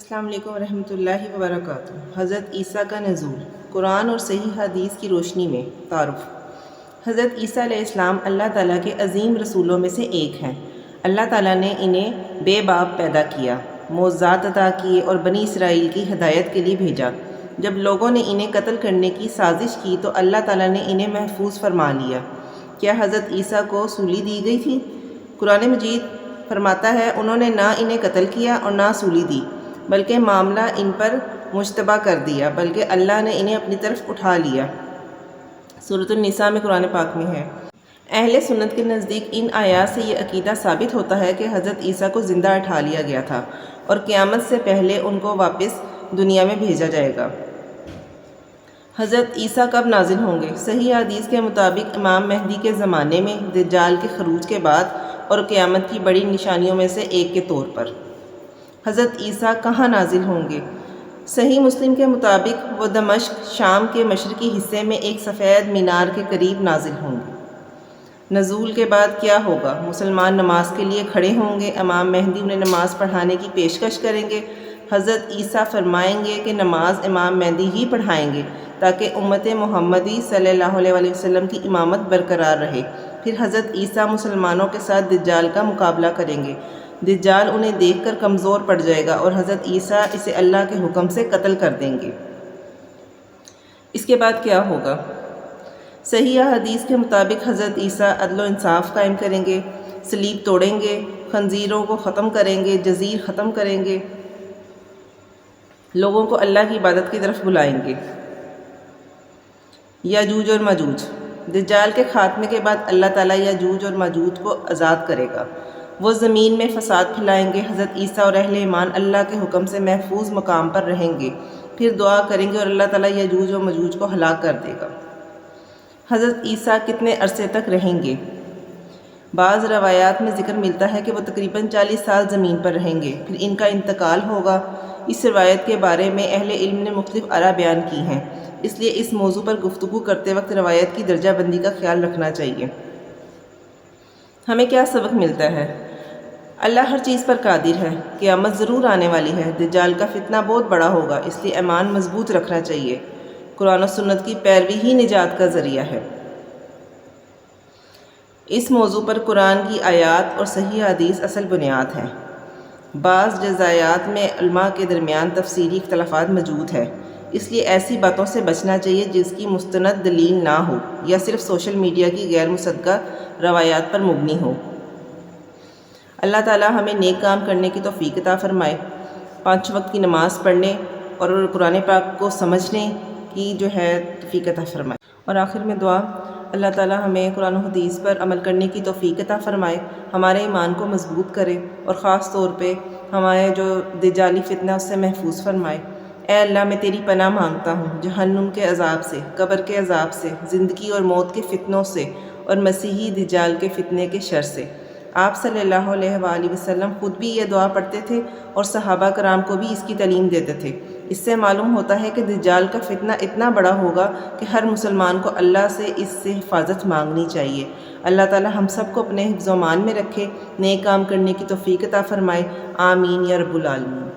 السلام علیکم ورحمۃ اللہ وبرکاتہ۔ حضرت عیسیٰ کا نزول، قرآن اور صحیح حدیث کی روشنی میں تعارف۔ حضرت عیسیٰ علیہ السلام اللہ تعالیٰ کے عظیم رسولوں میں سے ایک ہیں۔ اللہ تعالیٰ نے انہیں بے باپ پیدا کیا، معجزات عطا کیے اور بنی اسرائیل کی ہدایت کے لیے بھیجا۔ جب لوگوں نے انہیں قتل کرنے کی سازش کی تو اللہ تعالیٰ نے انہیں محفوظ فرما لیا۔ کیا حضرت عیسیٰ کو سولی دی گئی تھی؟ قرآن مجید فرماتا ہے انہوں نے نہ انہیں قتل کیا اور نہ سولی دی، بلکہ معاملہ ان پر مشتبہ کر دیا، بلکہ اللہ نے انہیں اپنی طرف اٹھا لیا۔ سورۃ النساء میں قرآن پاک میں ہے۔ اہل سنت کے نزدیک ان آیات سے یہ عقیدہ ثابت ہوتا ہے کہ حضرت عیسیٰ کو زندہ اٹھا لیا گیا تھا اور قیامت سے پہلے ان کو واپس دنیا میں بھیجا جائے گا۔ حضرت عیسیٰ کب نازل ہوں گے؟ صحیح حدیث کے مطابق امام مہدی کے زمانے میں، دجال کے خروج کے بعد اور قیامت کی بڑی نشانیوں میں سے ایک کے طور پر۔ حضرت عیسیٰ کہاں نازل ہوں گے؟ صحیح مسلم کے مطابق وہ دمشق، شام کے مشرقی حصے میں ایک سفید مینار کے قریب نازل ہوں گے۔ نزول کے بعد کیا ہوگا؟ مسلمان نماز کے لیے کھڑے ہوں گے، امام مہدی انہیں نماز پڑھانے کی پیشکش کریں گے۔ حضرت عیسیٰ فرمائیں گے کہ نماز امام مہدی ہی پڑھائیں گے تاکہ امت محمدی صلی اللہ علیہ وسلم کی امامت برقرار رہے۔ پھر حضرت عیسیٰ مسلمانوں کے ساتھ دجال کا مقابلہ کریں گے۔ دجال انہیں دیکھ کر کمزور پڑ جائے گا اور حضرت عیسیٰ اسے اللہ کے حکم سے قتل کر دیں گے۔ اس کے بعد کیا ہوگا؟ صحیح حدیث کے مطابق حضرت عیسیٰ عدل و انصاف قائم کریں گے، صلیب توڑیں گے، خنزیروں کو ختم کریں گے، جزیر ختم کریں گے، لوگوں کو اللہ کی عبادت کی طرف بلائیں گے۔ یاجوج اور ماجوج، دجال کے خاتمے کے بعد اللہ تعالیٰ یاجوج اور ماجوج کو آزاد کرے گا۔ وہ زمین میں فساد پھیلائیں گے۔ حضرت عیسیٰ اور اہل ایمان اللہ کے حکم سے محفوظ مقام پر رہیں گے، پھر دعا کریں گے اور اللہ تعالیٰ یاجوج و ماجوج کو ہلاک کر دے گا۔ حضرت عیسیٰ کتنے عرصے تک رہیں گے؟ بعض روایات میں ذکر ملتا ہے کہ وہ تقریباً 40 سال زمین پر رہیں گے، پھر ان کا انتقال ہوگا۔ اس روایت کے بارے میں اہل علم نے مختلف آراء بیان کی ہیں، اس لیے اس موضوع پر گفتگو کرتے وقت روایت کی درجہ بندی کا خیال رکھنا چاہیے۔ ہمیں کیا سبق ملتا ہے؟ اللہ ہر چیز پر قادر ہے، قیامت ضرور آنے والی ہے، دجال کا فتنہ بہت بڑا ہوگا، اس لیے ایمان مضبوط رکھنا چاہیے۔ قرآن و سنت کی پیروی ہی نجات کا ذریعہ ہے۔ اس موضوع پر قرآن کی آیات اور صحیح حدیث اصل بنیاد ہیں۔ بعض جزئیات میں علماء کے درمیان تفسیری اختلافات موجود ہے، اس لیے ایسی باتوں سے بچنا چاہیے جس کی مستند دلیل نہ ہو یا صرف سوشل میڈیا کی غیر مصدقہ روایات پر مبنی ہو۔ اللہ تعالیٰ ہمیں نیک کام کرنے کی توفیق عطا فرمائے، 5 وقت کی نماز پڑھنے اور قرآن پاک کو سمجھنے کی توفیق عطا فرمائے۔ اور آخر میں دعا، اللہ تعالیٰ ہمیں قرآن و حدیث پر عمل کرنے کی توفیق عطا فرمائے، ہمارے ایمان کو مضبوط کرے اور خاص طور پہ ہمارے جو دجالی فتنہ اس سے محفوظ فرمائے۔ اے اللہ، میں تیری پناہ مانگتا ہوں جہنم کے عذاب سے، قبر کے عذاب سے، زندگی اور موت کے فتنوں سے اور مسیحی دجال کے فتنے کے شر سے۔ آپ صلی اللہ علیہ وآلہ وسلم خود بھی یہ دعا پڑھتے تھے اور صحابہ کرام کو بھی اس کی تعلیم دیتے تھے۔ اس سے معلوم ہوتا ہے کہ دجال کا فتنہ اتنا بڑا ہوگا کہ ہر مسلمان کو اللہ سے اس سے حفاظت مانگنی چاہیے۔ اللہ تعالی ہم سب کو اپنے حفظ و امان میں رکھے، نیک کام کرنے کی توفیق عطا فرمائے۔ آمین یا رب العالمین۔